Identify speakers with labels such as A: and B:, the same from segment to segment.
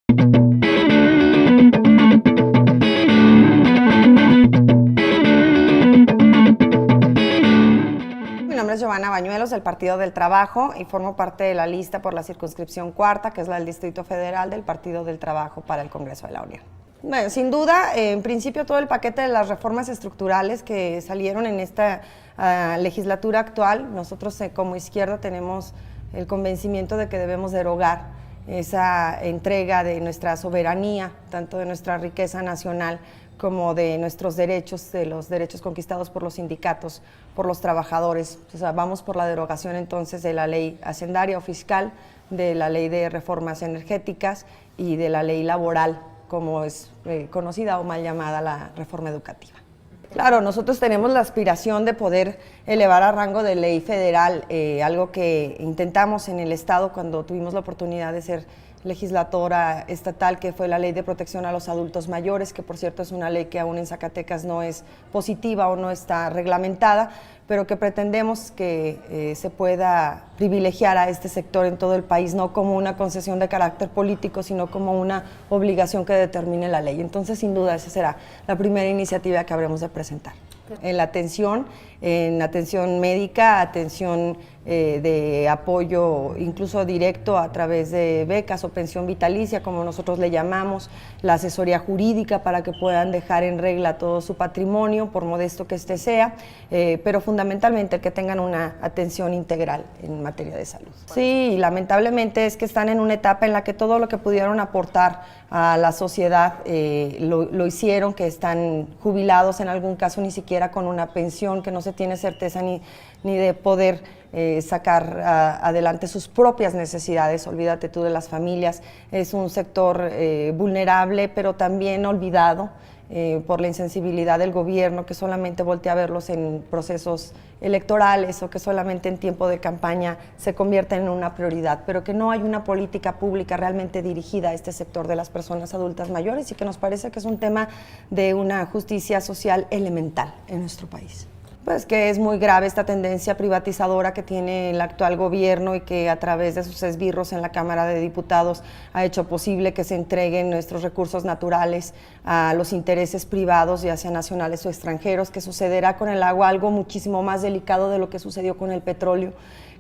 A: Mi nombre es Giovanna Bañuelos, del Partido del Trabajo, y formo parte de la lista por la circunscripción cuarta, que es la del Distrito Federal del Partido del Trabajo para el Congreso de la Unión. Bueno, sin duda, en principio todo el paquete de las reformas estructurales que salieron en esta legislatura actual, nosotros como izquierda tenemos el convencimiento de que debemos derogar esa entrega de nuestra soberanía, tanto de nuestra riqueza nacional como de nuestros derechos, de los derechos conquistados por los sindicatos, por los trabajadores. O sea, vamos por la derogación entonces de la ley hacendaria o fiscal, de la ley de reformas energéticas y de la ley laboral, como es conocida o mal llamada la reforma educativa. Claro, nosotros tenemos la aspiración de poder elevar a rango de ley federal, algo que intentamos en el Estado cuando tuvimos la oportunidad de ser legislatora estatal, que fue la Ley de Protección a los Adultos Mayores, que por cierto es una ley que aún en Zacatecas no es positiva o no está reglamentada, pero que pretendemos que se pueda privilegiar a este sector en todo el país, no como una concesión de carácter político, sino como una obligación que determine la ley. Entonces, sin duda, esa será la primera iniciativa que habremos de presentar. En atención médica, atención de apoyo incluso directo a través de becas o pensión vitalicia, como nosotros le llamamos, la asesoría jurídica para que puedan dejar en regla todo su patrimonio, por modesto que éste sea, pero fundamentalmente que tengan una atención integral en materia de salud. Sí, y lamentablemente es que están en una etapa en la que todo lo que pudieron aportar a la sociedad lo hicieron, que están jubilados, en algún caso ni siquiera con una pensión, que no se tiene certeza ni de poder sacar adelante sus propias necesidades. Olvídate tú de las familias. Es un sector vulnerable, pero también olvidado por la insensibilidad del gobierno, que solamente voltea a verlos en procesos electorales o que solamente en tiempo de campaña se convierten en una prioridad, pero que no hay una política pública realmente dirigida a este sector de las personas adultas mayores, y que nos parece que es un tema de una justicia social elemental en nuestro país. Pues que es muy grave esta tendencia privatizadora que tiene el actual gobierno y que a través de sus esbirros en la Cámara de Diputados ha hecho posible que se entreguen nuestros recursos naturales a los intereses privados, ya sean nacionales o extranjeros, que sucederá con el agua algo muchísimo más delicado de lo que sucedió con el petróleo,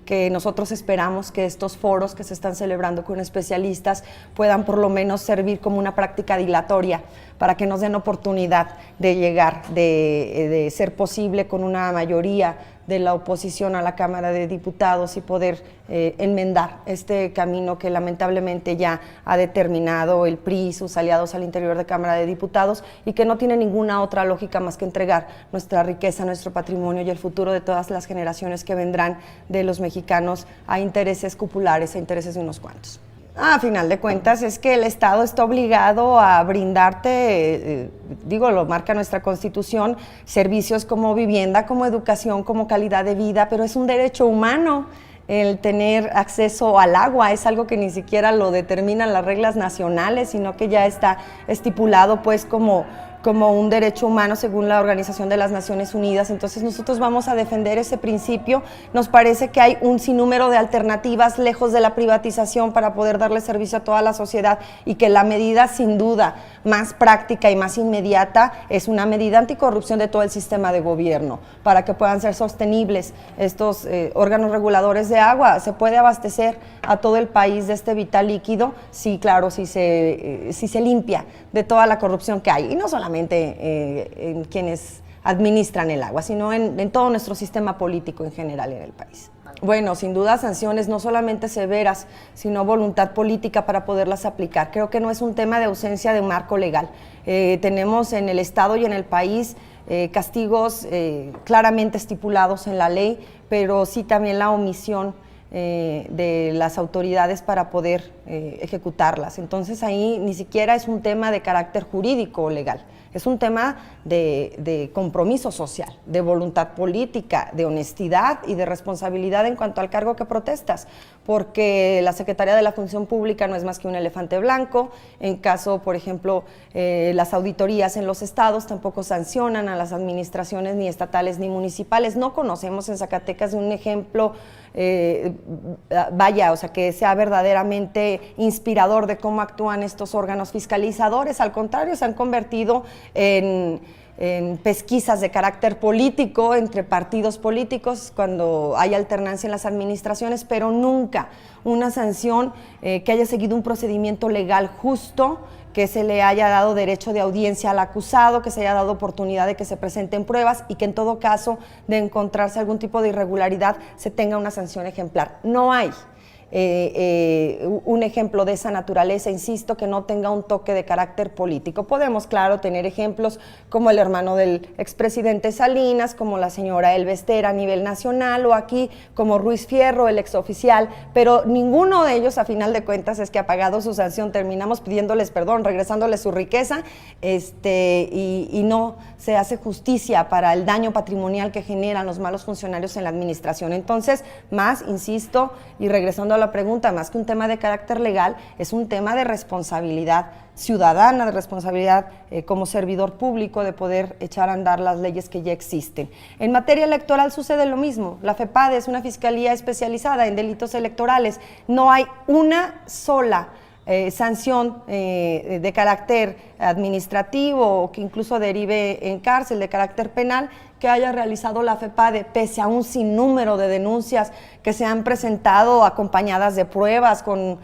A: que nosotros esperamos que estos foros que se están celebrando con especialistas puedan por lo menos servir como una práctica dilatoria para que nos den oportunidad de llegar, de ser posible con una mayoría de la oposición a la Cámara de Diputados y poder enmendar este camino que lamentablemente ya ha determinado el PRI y sus aliados al interior de Cámara de Diputados, y que no tiene ninguna otra lógica más que entregar nuestra riqueza, nuestro patrimonio y el futuro de todas las generaciones que vendrán de los mexicanos a intereses cupulares, a intereses de unos cuantos. A final de cuentas es que el Estado está obligado a brindarte, lo marca nuestra Constitución, servicios como vivienda, como educación, como calidad de vida, pero es un derecho humano el tener acceso al agua, es algo que ni siquiera lo determinan las reglas nacionales, sino que ya está estipulado pues como un derecho humano según la Organización de las Naciones Unidas. Entonces nosotros vamos a defender ese principio. Nos parece que hay un sinnúmero de alternativas lejos de la privatización para poder darle servicio a toda la sociedad, y que la medida sin duda más práctica y más inmediata es una medida anticorrupción de todo el sistema de gobierno, para que puedan ser sostenibles estos órganos reguladores de agua. Se puede abastecer a todo el país de este vital líquido, sí, claro, si se limpia de toda la corrupción que hay, y no solamente en quienes administran el agua, sino en todo nuestro sistema político en general en el país. Bueno, sin duda sanciones no solamente severas, sino voluntad política para poderlas aplicar. Creo que no es un tema de ausencia de un marco legal. Tenemos en el Estado y en el país castigos claramente estipulados en la ley, pero sí también la omisión de las autoridades para poder ejecutarlas. Entonces ahí ni siquiera es un tema de carácter jurídico o legal, es un tema de compromiso social, de voluntad política, de honestidad y de responsabilidad en cuanto al cargo que protestas, porque la Secretaría de la Función Pública no es más que un elefante blanco. En caso, por ejemplo, las auditorías en los estados tampoco sancionan a las administraciones ni estatales ni municipales. No conocemos en Zacatecas un ejemplo, o sea, que sea verdaderamente inspirador de cómo actúan estos órganos fiscalizadores. Al contrario, se han convertido en pesquisas de carácter político entre partidos políticos cuando hay alternancia en las administraciones, pero nunca una sanción que haya seguido un procedimiento legal justo, que se le haya dado derecho de audiencia al acusado, que se haya dado oportunidad de que se presenten pruebas y que en todo caso de encontrarse algún tipo de irregularidad se tenga una sanción ejemplar. No hay un ejemplo de esa naturaleza, insisto, que no tenga un toque de carácter político. Podemos, claro, tener ejemplos como el hermano del expresidente Salinas, como la señora Elvester a nivel nacional, o aquí como Ruiz Fierro, el exoficial, pero ninguno de ellos, a final de cuentas, es que ha pagado su sanción. Terminamos pidiéndoles perdón, regresándoles su riqueza, y no se hace justicia para el daño patrimonial que generan los malos funcionarios en la administración. Entonces, más, insisto, y regresando a la pregunta, más que un tema de carácter legal, es un tema de responsabilidad ciudadana, de responsabilidad como servidor público, de poder echar a andar las leyes que ya existen. En materia electoral sucede lo mismo. La FEPADE es una fiscalía especializada en delitos electorales. No hay una sola sanción de carácter administrativo o que incluso derive en cárcel de carácter penal que haya realizado la FEPADE, pese a un sinnúmero de denuncias que se han presentado acompañadas de pruebas con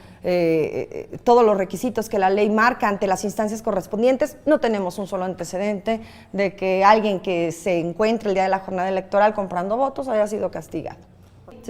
A: todos los requisitos que la ley marca ante las instancias correspondientes. No tenemos un solo antecedente de que alguien que se encuentre el día de la jornada electoral comprando votos haya sido castigado.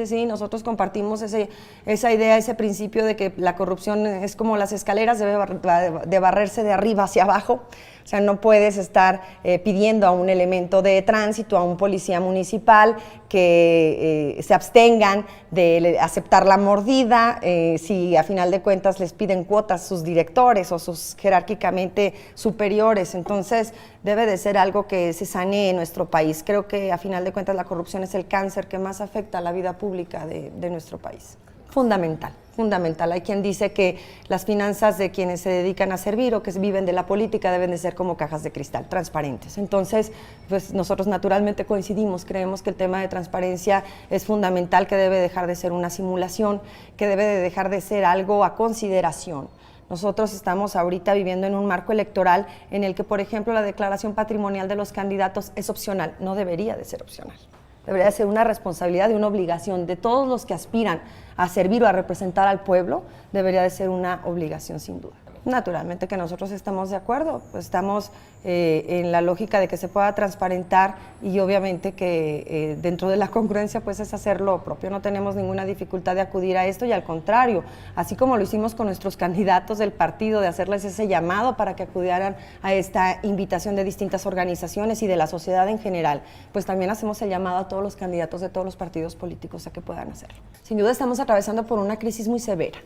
A: Sí, nosotros compartimos esa idea, ese principio de que la corrupción es como las escaleras, debe de barrerse de arriba hacia abajo. O sea, no puedes estar pidiendo a un elemento de tránsito, a un policía municipal, que se abstengan de aceptar la mordida, si a final de cuentas les piden cuotas sus directores o sus jerárquicamente superiores. Entonces, debe de ser algo que se sanee en nuestro país. Creo que a final de cuentas la corrupción es el cáncer que más afecta a la vida pública de nuestro país. Fundamental. Hay quien dice que las finanzas de quienes se dedican a servir o que viven de la política deben de ser como cajas de cristal, transparentes. Entonces, pues nosotros naturalmente coincidimos, creemos que el tema de transparencia es fundamental, que debe dejar de ser una simulación, que debe de dejar de ser algo a consideración. Nosotros estamos ahorita viviendo en un marco electoral en el que, por ejemplo, la declaración patrimonial de los candidatos es opcional, no debería de ser opcional. Debería ser una responsabilidad y una obligación de todos los que aspiran a servir o a representar al pueblo, debería de ser una obligación sin duda. Naturalmente que nosotros estamos de acuerdo, pues estamos en la lógica de que se pueda transparentar y obviamente que dentro de la congruencia pues es hacer lo propio. No tenemos ninguna dificultad de acudir a esto y al contrario, así como lo hicimos con nuestros candidatos del partido, de hacerles ese llamado para que acudieran a esta invitación de distintas organizaciones y de la sociedad en general, pues también hacemos el llamado a todos los candidatos de todos los partidos políticos a que puedan hacerlo. Sin duda estamos atravesando por una crisis muy severa.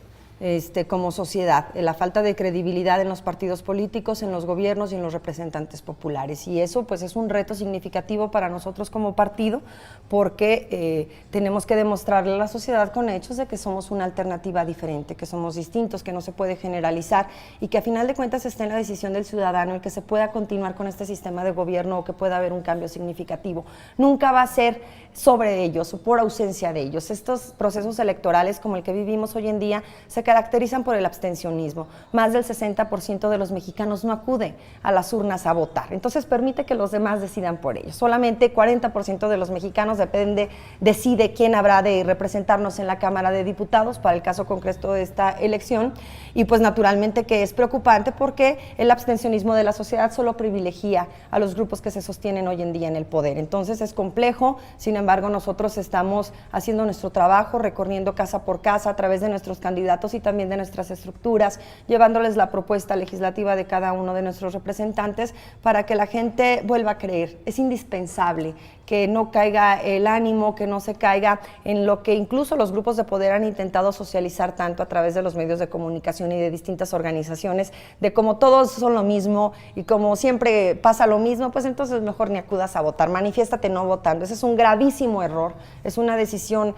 A: Como sociedad, la falta de credibilidad en los partidos políticos, en los gobiernos y en los representantes populares, y eso pues es un reto significativo para nosotros como partido, porque tenemos que demostrarle a la sociedad con hechos de que somos una alternativa diferente, que somos distintos, que no se puede generalizar y que a final de cuentas está en la decisión del ciudadano el que se pueda continuar con este sistema de gobierno o que pueda haber un cambio significativo. Nunca va a ser sobre ellos o por ausencia de ellos. Estos procesos electorales como el que vivimos hoy en día se caracterizan por el abstencionismo. Más del 60% de los mexicanos no acude a las urnas a votar. Entonces permite que los demás decidan por ellos. Solamente 40% de los mexicanos decide quién habrá de representarnos en la Cámara de Diputados para el caso concreto de esta elección. Y pues naturalmente que es preocupante porque el abstencionismo de la sociedad solo privilegia a los grupos que se sostienen hoy en día en el poder. Entonces es complejo, sin embargo nosotros estamos haciendo nuestro trabajo, recorriendo casa por casa a través de nuestros candidatos y también de nuestras estructuras, llevándoles la propuesta legislativa de cada uno de nuestros representantes para que la gente vuelva a creer. Es indispensable que no caiga el ánimo, que no se caiga en lo que incluso los grupos de poder han intentado socializar tanto a través de los medios de comunicación y de distintas organizaciones, de cómo todos son lo mismo y como siempre pasa lo mismo, pues entonces mejor ni acudas a votar, manifiéstate no votando. Ese es un gravísimo error, es una decisión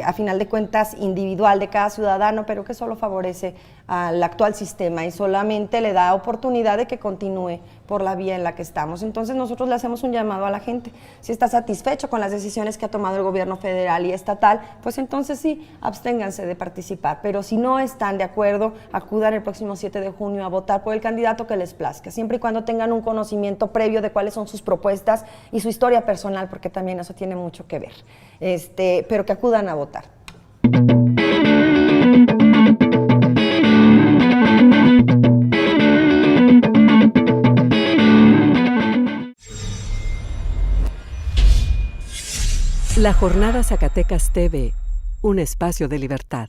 A: a final de cuentas individual de cada ciudadano, pero que que solo favorece al actual sistema y solamente le da oportunidad de que continúe por la vía en la que estamos. Entonces nosotros le hacemos un llamado a la gente. Si está satisfecho con las decisiones que ha tomado el gobierno federal y estatal, pues entonces sí, absténganse de participar. Pero si no están de acuerdo, acudan el próximo 7 de junio a votar por el candidato que les plazca, siempre y cuando tengan un conocimiento previo de cuáles son sus propuestas y su historia personal, porque también eso tiene mucho que ver. Pero que acudan a votar.
B: La Jornada Zacatecas TV, un espacio de libertad.